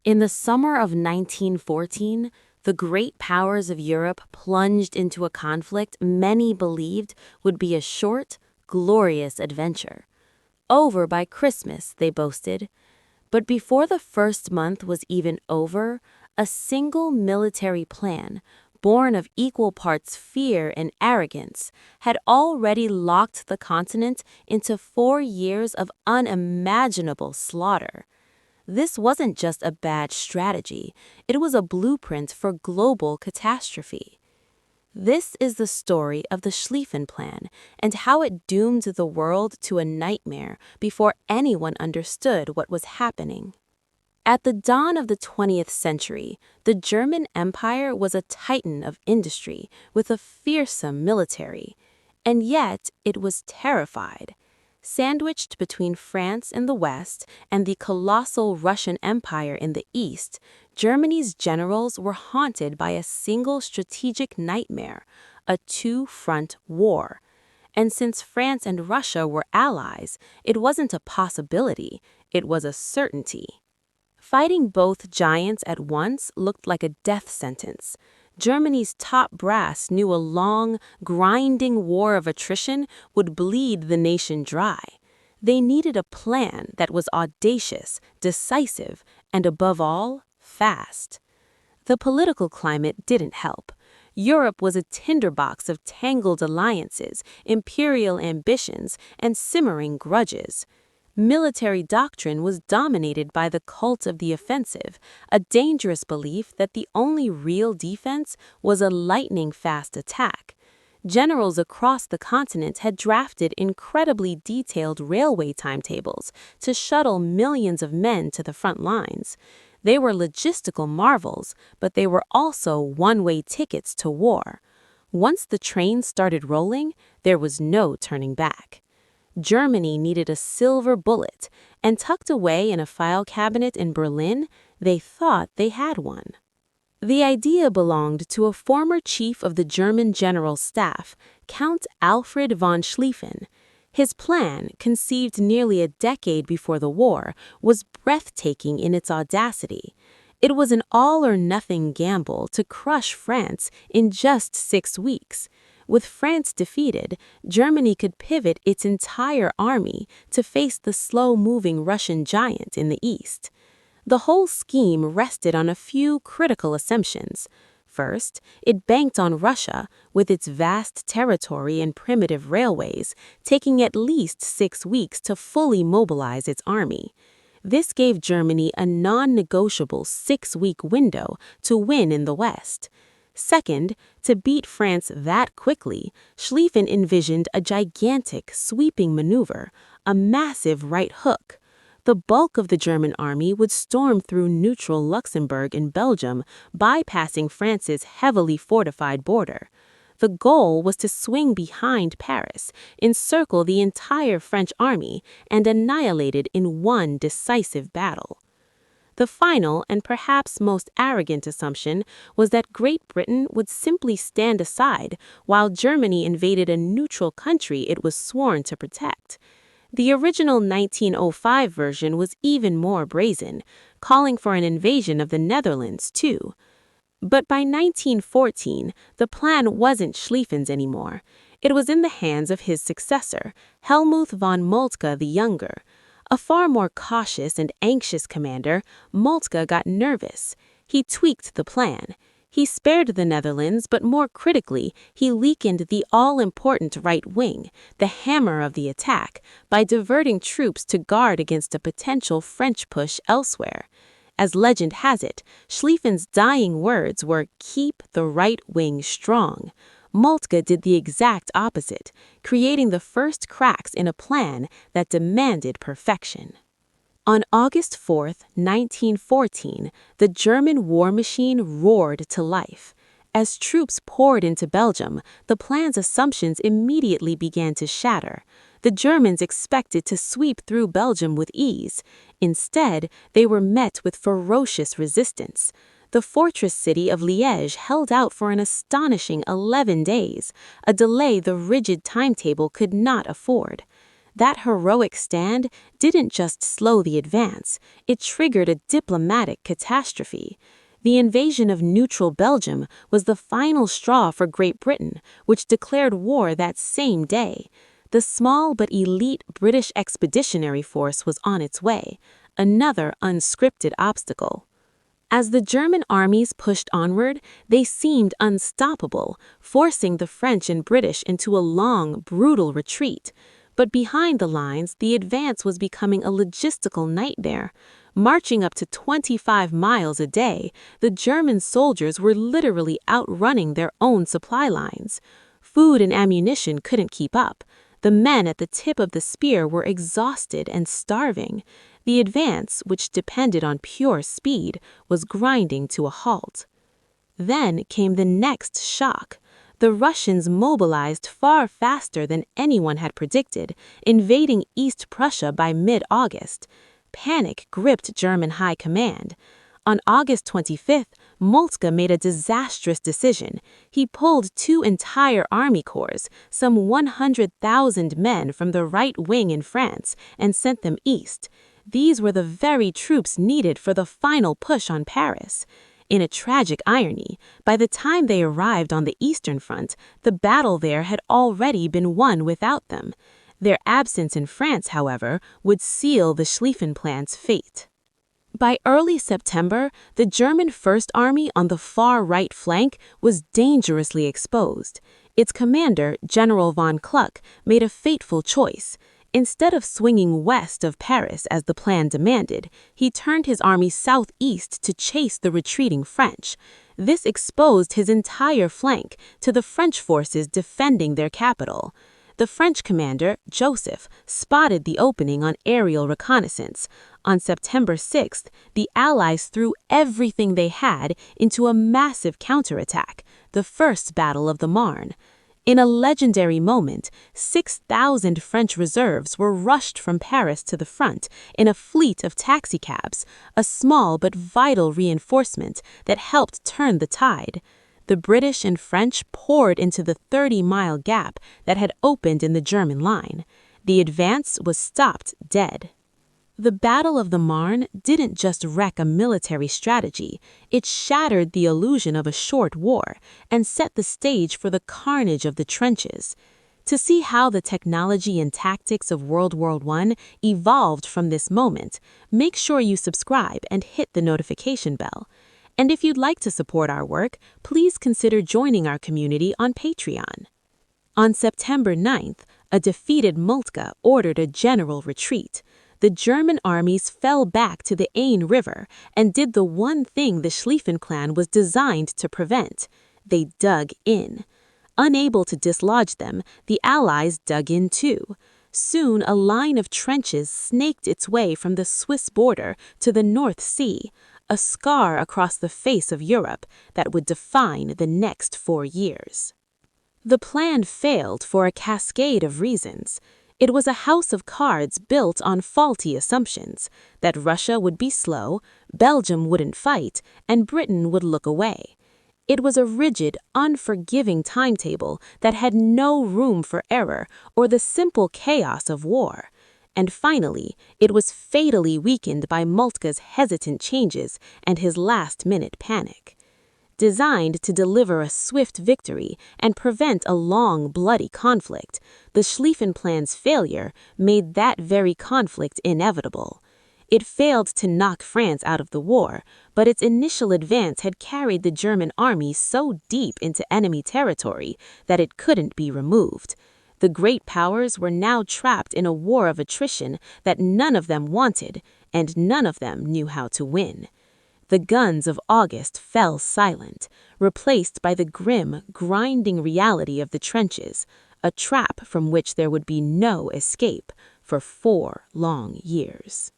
In the summer of 1914, the great powers of Europe plunged into a conflict many believed would be a short, glorious adventure. Over by Christmas, they boasted. But before the first month was even over, a single military plan, born of equal parts fear and arrogance, had already locked the continent into 4 years of unimaginable slaughter. This wasn't just a bad strategy, it was a blueprint for global catastrophe. This is the story of the Schlieffen Plan and how it doomed the world to a nightmare before anyone understood what was happening. At the dawn of the 20th century, the German Empire was a titan of industry with a fearsome military, and yet it was terrified. Sandwiched between France in the west and the colossal Russian Empire in the east, Germany's generals were haunted by a single strategic nightmare, a two-front war. And since France and Russia were allies, it wasn't a possibility, it was a certainty. Fighting both giants at once looked like a death sentence. Germany's top brass knew a long, grinding war of attrition would bleed the nation dry. They needed a plan that was audacious, decisive, and above all, fast. The political climate didn't help. Europe was a tinderbox of tangled alliances, imperial ambitions, and simmering grudges. Military doctrine was dominated by the cult of the offensive, a dangerous belief that the only real defense was a lightning-fast attack. Generals across the continent had drafted incredibly detailed railway timetables to shuttle millions of men to the front lines. They were logistical marvels, but they were also one-way tickets to war. Once the train started rolling, there was no turning back. Germany needed a silver bullet, and tucked away in a file cabinet in Berlin, they thought they had one. The idea belonged to a former chief of the German General Staff, Count Alfred von Schlieffen. His plan, conceived nearly a decade before the war, was breathtaking in its audacity. It was an all-or-nothing gamble to crush France in just 6 weeks. With France defeated, Germany could pivot its entire army to face the slow-moving Russian giant in the east. The whole scheme rested on a few critical assumptions. First, it banked on Russia, with its vast territory and primitive railways, taking at least 6 weeks to fully mobilize its army. This gave Germany a non-negotiable 6-week window to win in the West. Second, to beat France that quickly, Schlieffen envisioned a gigantic, sweeping maneuver, a massive right hook. The bulk of the German army would storm through neutral Luxembourg and Belgium, bypassing France's heavily fortified border. The goal was to swing behind Paris, encircle the entire French army, and annihilate it in one decisive battle. The final and perhaps most arrogant assumption was that Great Britain would simply stand aside while Germany invaded a neutral country it was sworn to protect. The original 1905 version was even more brazen, calling for an invasion of the Netherlands too. But by 1914, the plan wasn't Schlieffen's anymore. It was in the hands of his successor, Helmuth von Moltke the Younger. A far more cautious and anxious commander, Moltke got nervous. He tweaked the plan. He spared the Netherlands, but more critically, he weakened the all-important right wing, the hammer of the attack, by diverting troops to guard against a potential French push elsewhere. As legend has it, Schlieffen's dying words were, "Keep the right wing strong." Moltke did the exact opposite, creating the first cracks in a plan that demanded perfection. On August 4, 1914, the German war machine roared to life. As troops poured into Belgium, the plan's assumptions immediately began to shatter. The Germans expected to sweep through Belgium with ease. Instead, they were met with ferocious resistance. The fortress city of Liège held out for an astonishing 11 days, a delay the rigid timetable could not afford. That heroic stand didn't just slow the advance, it triggered a diplomatic catastrophe. The invasion of neutral Belgium was the final straw for Great Britain, which declared war that same day. The small but elite British Expeditionary Force was on its way, another unscripted obstacle. As the German armies pushed onward, they seemed unstoppable, forcing the French and British into a long, brutal retreat. But behind the lines, the advance was becoming a logistical nightmare. Marching up to 25 miles a day, the German soldiers were literally outrunning their own supply lines. Food and ammunition couldn't keep up. The men at the tip of the spear were exhausted and starving. The advance, which depended on pure speed, was grinding to a halt. Then came the next shock. The Russians mobilized far faster than anyone had predicted, invading East Prussia by mid-August. Panic gripped German high command. On August 25th, Moltke made a disastrous decision. He pulled 2 entire army corps, some 100,000 men from the right wing in France, and sent them east. These were the very troops needed for the final push on Paris. In a tragic irony, by the time they arrived on the Eastern Front, the battle there had already been won without them. Their absence in France, however, would seal the Schlieffen Plan's fate. By early September, the German First Army on the far right flank was dangerously exposed. Its commander, General von Moltke, made a fateful choice. Instead of swinging west of Paris as the plan demanded, he turned his army southeast to chase the retreating French. This exposed his entire flank to the French forces defending their capital. The French commander, Joseph, spotted the opening on aerial reconnaissance. On September 6th, the Allies threw everything they had into a massive counterattack, the First Battle of the Marne. In a legendary moment, 6,000 French reserves were rushed from Paris to the front in a fleet of taxicabs, a small but vital reinforcement that helped turn the tide. The British and French poured into the 30-mile gap that had opened in the German line. The advance was stopped dead. The Battle of the Marne didn't just wreck a military strategy, it shattered the illusion of a short war and set the stage for the carnage of the trenches. To see how the technology and tactics of World War I evolved from this moment, make sure you subscribe and hit the notification bell. And if you'd like to support our work, please consider joining our community on Patreon. On September 9th, a defeated Moltke ordered a general retreat. The German armies fell back to the Aisne River and did the one thing the Schlieffen Plan was designed to prevent. They dug in. Unable to dislodge them, the Allies dug in too. Soon a line of trenches snaked its way from the Swiss border to the North Sea, a scar across the face of Europe that would define the next 4 years. The plan failed for a cascade of reasons. It was a house of cards built on faulty assumptions that Russia would be slow, Belgium wouldn't fight, and Britain would look away. It was a rigid, unforgiving timetable that had no room for error or the simple chaos of war. And finally, it was fatally weakened by Moltke's hesitant changes and his last-minute panic. Designed to deliver a swift victory and prevent a long, bloody conflict, the Schlieffen Plan's failure made that very conflict inevitable. It failed to knock France out of the war, but its initial advance had carried the German army so deep into enemy territory that it couldn't be removed. The great powers were now trapped in a war of attrition that none of them wanted, and none of them knew how to win. The guns of August fell silent, replaced by the grim, grinding reality of the trenches, a trap from which there would be no escape for 4 long years.